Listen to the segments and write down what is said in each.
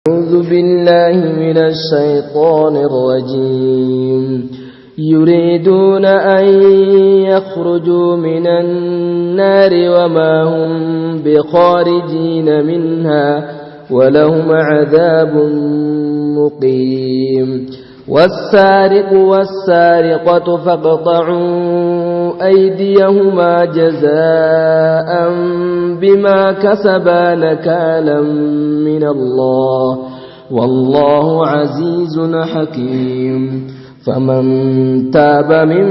أعوذ بالله من الشيطان الرجيم. يريدون أن يخرجوا من النار وما هم بخارجين منها ولهم عذاب مقيم. والسارق والسارقة فاقطعوا أيديهما جزاء بما كسبا نكالا من الله والله عزيز حكيم. فمن تاب من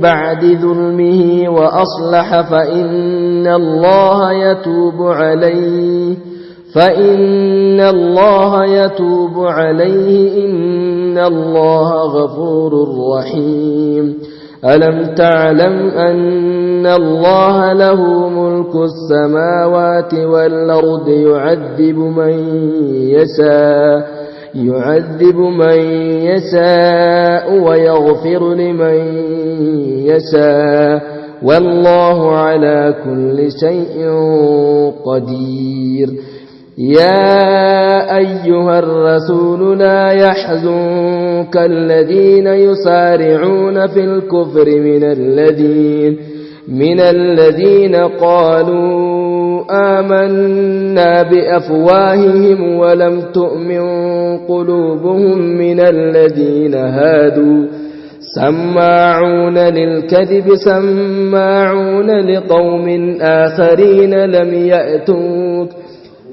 بعد ظلمه وأصلح فإن الله يتوب عليه إن الله غفور رحيم. ألم تعلم أن الله له ملك السماوات والأرض يعذب من يشاء ويغفر لمن يشاء والله على كل شيء قدير. يا أيها الرسول لا يحزنك الذين يسارعون في الكفر من الذين قالوا آمنا بأفواههم ولم تؤمن قلوبهم من الذين هادوا سماعون للكذب سماعون لقوم آخرين لم يأتوك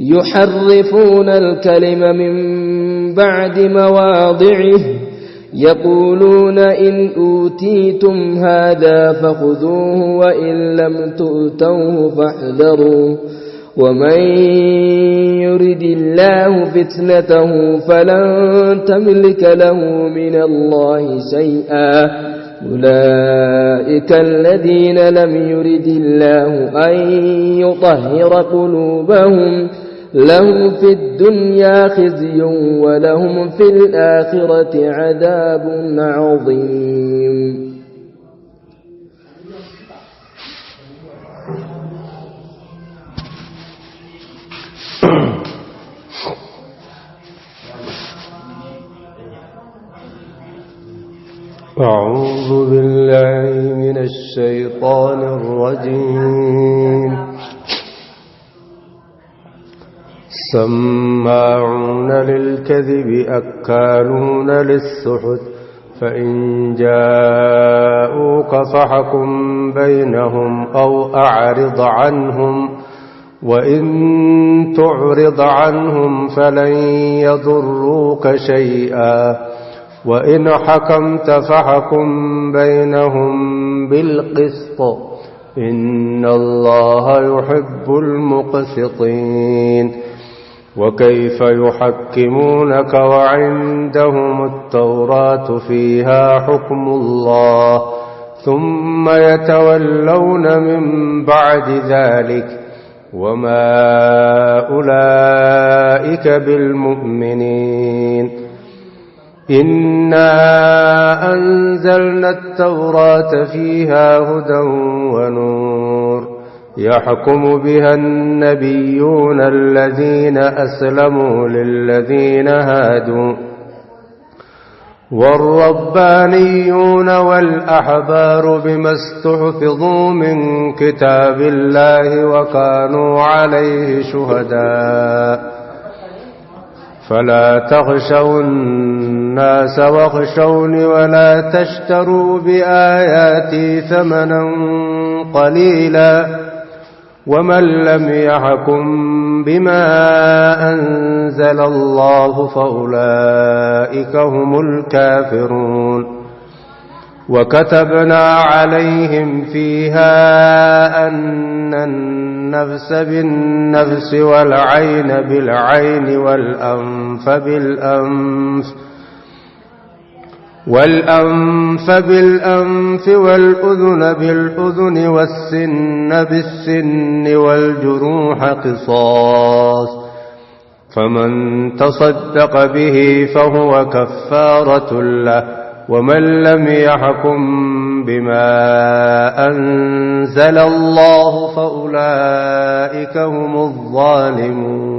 يحرفون الكلم من بعد مواضعه يقولون إن أوتيتم هذا فخذوه وإن لم تؤتوه فاحذروا ومن يرد الله فتنته فلن تملك له من الله شيئا. أولئك الذين لم يرد الله أن يطهر قلوبهم لهم في الدنيا خزي ولهم في الآخرة عذاب عظيم. أعوذ بالله من الشيطان الرجيم. سماعون للكذب أكالون للسحت فإن جاءوك فاحكم بينهم أو أعرض عنهم وإن تعرض عنهم فلن يضروك شيئا وإن حكمت فاحكم بينهم بالقسط إن الله يحب المقسطين. وكيف يحكمونك وعندهم التوراة فيها حكم الله ثم يتولون من بعد ذلك وما أولئك بالمؤمنين. إنا أنزلنا التوراة فيها هدى ونور يحكم بها النبيون الذين أسلموا للذين هادوا والربانيون والأحبار بما استحفظوا من كتاب الله وكانوا عليه شهداء. فلا تخشوا الناس واخشوني ولا تشتروا بآياتي ثمنا قليلا ومن لم يحكم بما أنزل الله فأولئك هم الكافرون. وكتبنا عليهم فيها أن النفس بالنفس والعين بالعين والأنف بالأنف والأذن بالأذن والسن بالسن والجروح قصاص فمن تصدق به فهو كفارة له ومن لم يحكم بما أنزل الله فأولئك هم الظالمون.